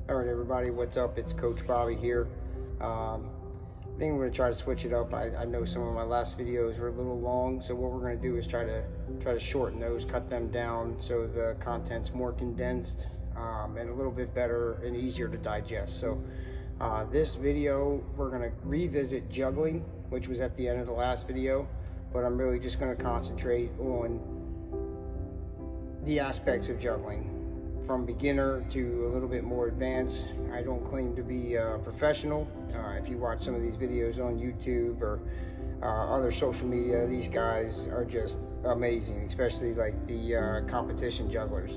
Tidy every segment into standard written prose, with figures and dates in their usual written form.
All right, everybody, what's up? It's Coach Bobby here. I think we're gonna try to switch it up. I know some of my last videos were a little long, so what we're gonna do is try to shorten those, cut them down so the content's more condensed and a little bit better and easier to digest. So this video, we're gonna revisit juggling, which was at the end of the last video, but I'm really just gonna concentrate on the aspects of juggling, from beginner to a little bit more advanced. I don't claim to be a professional. If you watch some of these videos on YouTube or other social media, these guys are just amazing, especially like the competition jugglers.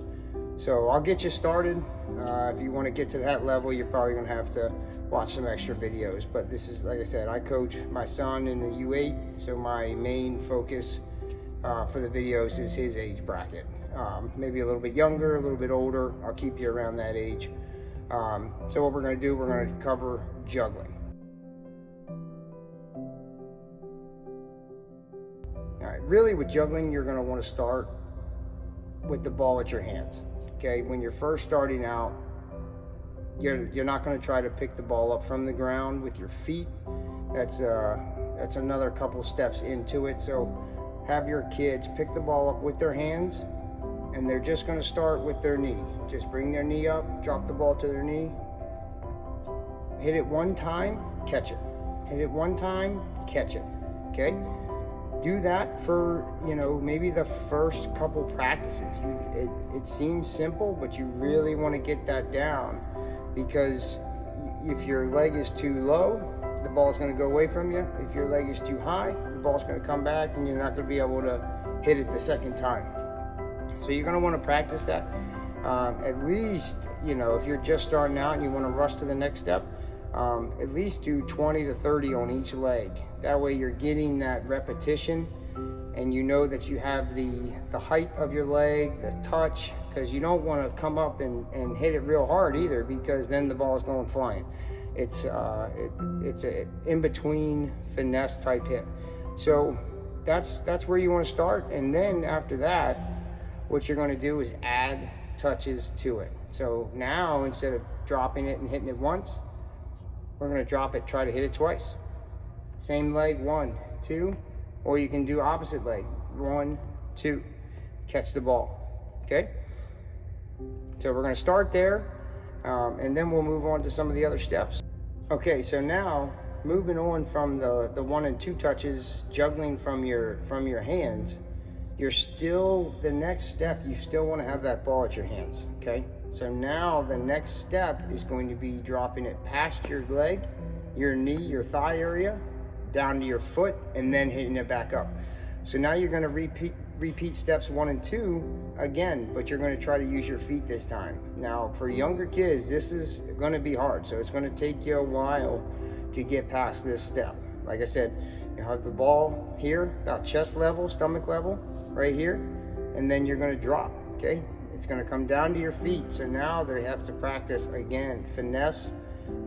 So I'll get you started. If you want to get to that level, you're probably gonna have to watch some extra videos. But this is, like I said, I coach my son in the U8, so my main focus for the videos is his age bracket. Maybe a little bit younger, a little bit older. I'll keep you around that age. So what we're going to do, we're going to cover juggling. All right, really with juggling, you're going to want to start with the ball at your hands. Okay, when you're first starting out, you're not going to try to pick the ball up from the ground with your feet. That's another couple steps into it. So have your kids pick the ball up with their hands, and they're just going to start with their knee. Just bring their knee up, drop the ball to their knee, hit it one time, catch it. Hit it one time, catch it. Okay? Do that for, maybe the first couple practices. It seems simple, but you really want to get that down, because if your leg is too low, the ball's going to go away from you. If your leg is too high, the ball's going to come back and you're not going to be able to hit it the second time. So you're going to want to practice that. At least, if you're just starting out and you want to rush to the next step, at least do 20 to 30 on each leg. That way you're getting that repetition, and you know that you have the height of your leg, the touch, because you don't want to come up and hit it real hard either, because then the ball is going flying. It's a in-between finesse type hit. So that's where you want to start. And then after that, what you're going to do is add touches to it. So now, instead of dropping it and hitting it once, we're going to drop it, try to hit it twice. Same leg, 1, 2, or you can do opposite leg, 1, 2, catch the ball. Okay? So we're going to start there, and then we'll move on to some of the other steps. Okay, so now moving on from the 1 and 2 touches, juggling from your hands, you're still, the next step, you still want to have that ball at your hands. Okay, so now the next step is going to be dropping it past your leg, your knee, your thigh area, down to your foot, and then hitting it back up. So now you're going to repeat steps 1 and 2 again, but you're going to try to use your feet this time. Now for younger kids, this is going to be hard, so it's going to take you a while to get past this step. Like I said, you have the ball here, about chest level, stomach level, right here, and then you're going to drop. Okay, it's going to come down to your feet. So now they have to practice again, finesse.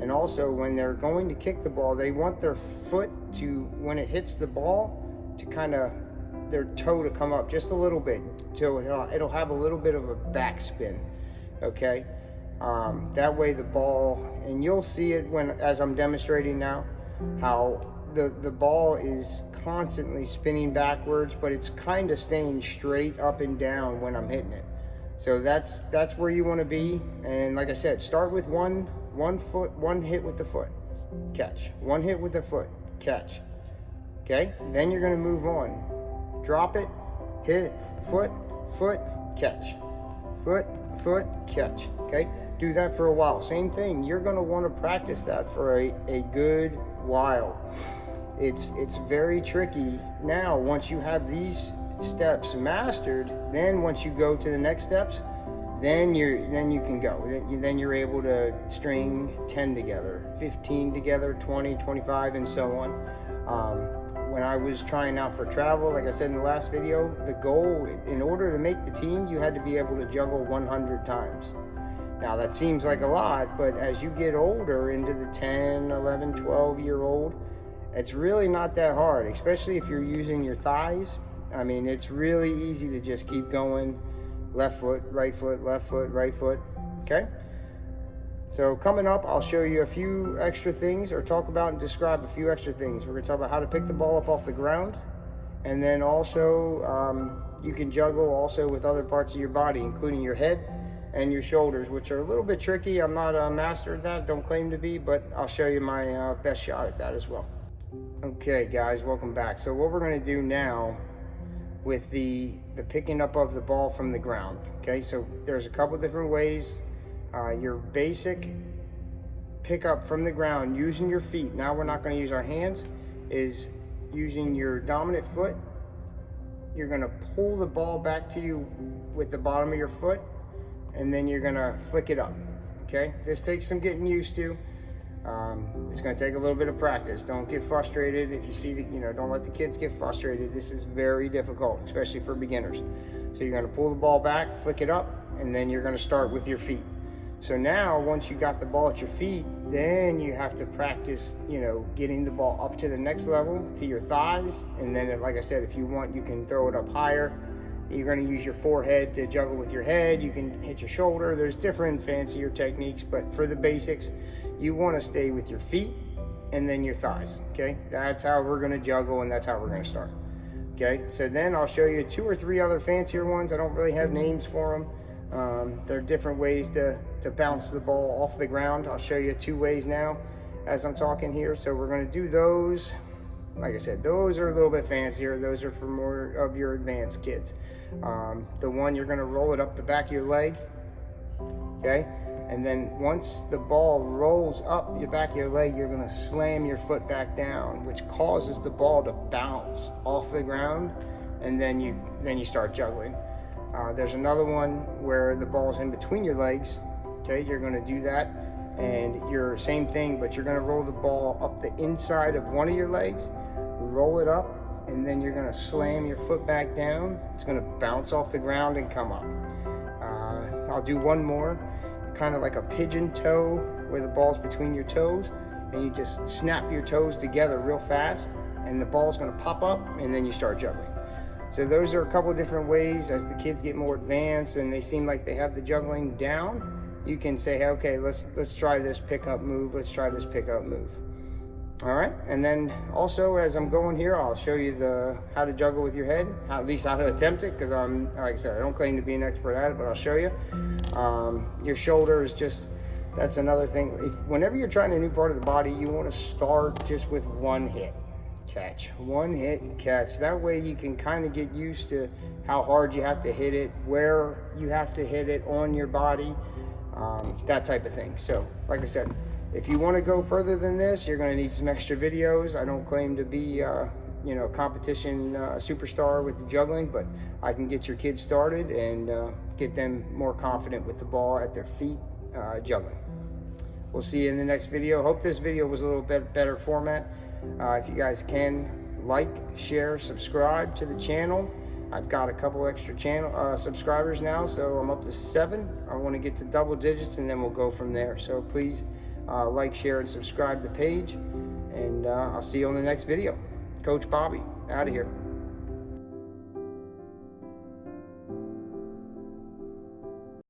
And also, when they're going to kick the ball, they want their foot to, when it hits the ball, to kind of, their toe to come up just a little bit, so it'll have a little bit of a backspin. Okay, that way the ball, and you'll see it as I'm demonstrating now, how the ball is constantly spinning backwards, but it's kind of staying straight up and down when I'm hitting it. So that's where you want to be. And like I said, start with one hit with the foot, catch. One hit with the foot, catch. Okay, then you're going to move on. Drop it, hit it, foot, catch. Foot, catch. Okay, do that for a while. Same thing, you're going to want to practice that for a good while. It's very tricky. Now, once you have these steps mastered, then once you go to the next steps, then you can go. Then you're able to string 10 together, 15 together, 20, 25, and so on. When I was trying out for travel, like I said in the last video, the goal, in order to make the team, you had to be able to juggle 100 times. Now that seems like a lot, but as you get older, into the 10, 11, 12-year-old, it's really not that hard, especially if you're using your thighs. I mean, it's really easy to just keep going. Left foot, right foot, left foot, right foot. Okay? So coming up, I'll show you a few extra things, or talk about and describe a few extra things. We're going to talk about how to pick the ball up off the ground, and then also you can juggle also with other parts of your body, including your head and your shoulders, which are a little bit tricky. I'm not a master at that, don't claim to be, but I'll show you my best shot at that as well. Okay guys, welcome back. So what we're going to do now with the picking up of the ball from the ground. Okay, so there's a couple different ways. Your basic pickup from the ground using your feet, now we're not going to use our hands, is using your dominant foot. You're going to pull the ball back to you with the bottom of your foot, and then you're going to flick it up. Okay, this takes some getting used to. It's going to take a little bit of practice. Don't get frustrated if you see that, don't let the kids get frustrated. This is very difficult, especially for beginners. So you're going to pull the ball back, flick it up, and then you're going to start with your feet. So now, once you got the ball at your feet, then you have to practice, getting the ball up to the next level, to your thighs. And then, like I said, if you want, you can throw it up higher. You're going to use your forehead to juggle with your head. You can hit your shoulder. There's different fancier techniques, but for the basics, you want to stay with your feet and then your thighs, okay? That's how we're going to juggle, and that's how we're going to start, okay? So then I'll show you 2 or 3 other fancier ones. I don't really have names for them. There are different ways to bounce the ball off the ground. I'll show you 2 ways now as I'm talking here. So we're going to do those. Like I said, those are a little bit fancier. Those are for more of your advanced kids. The one, you're going to roll it up the back of your leg, okay? And then once the ball rolls up your back of your leg, you're going to slam your foot back down, which causes the ball to bounce off the ground, and then you start juggling. There's another one where the ball's in between your legs. Okay, you're going to do that, and you're same thing, but you're going to roll the ball up the inside of one of your legs, roll it up, and then you're going to slam your foot back down. It's going to bounce off the ground and come up. I'll do one more, kind of like a pigeon toe, where the ball's between your toes, and you just snap your toes together real fast, and the ball's going to pop up, and then you start juggling. So those are a couple different ways. As the kids get more advanced and they seem like they have the juggling down, you can say, okay, let's try this pickup move. Let's try this pickup move. All right. And then also, as I'm going here, I'll show you how to juggle with your head, at least how to attempt it, because like I said, I don't claim to be an expert at it, but I'll show you. Your shoulder is that's another thing. Whenever you're trying a new part of the body, you want to start just with one hit. One hit and catch. That way you can kind of get used to how hard you have to hit it, where you have to hit it on your body, that type of thing. So like I said, if you want to go further than this, you're going to need some extra videos. I don't claim to be competition superstar with the juggling, but I can get your kids started and get them more confident with the ball at their feet juggling. We'll see you in the next video. Hope this video was a little bit better format. If you guys can like, share, subscribe to the channel. I've got a couple extra channel subscribers now, so I'm up to 7. I want to get to double digits, and then we'll go from there. So please like, share, and subscribe to the page, and I'll see you on the next video. Coach Bobby, out of here.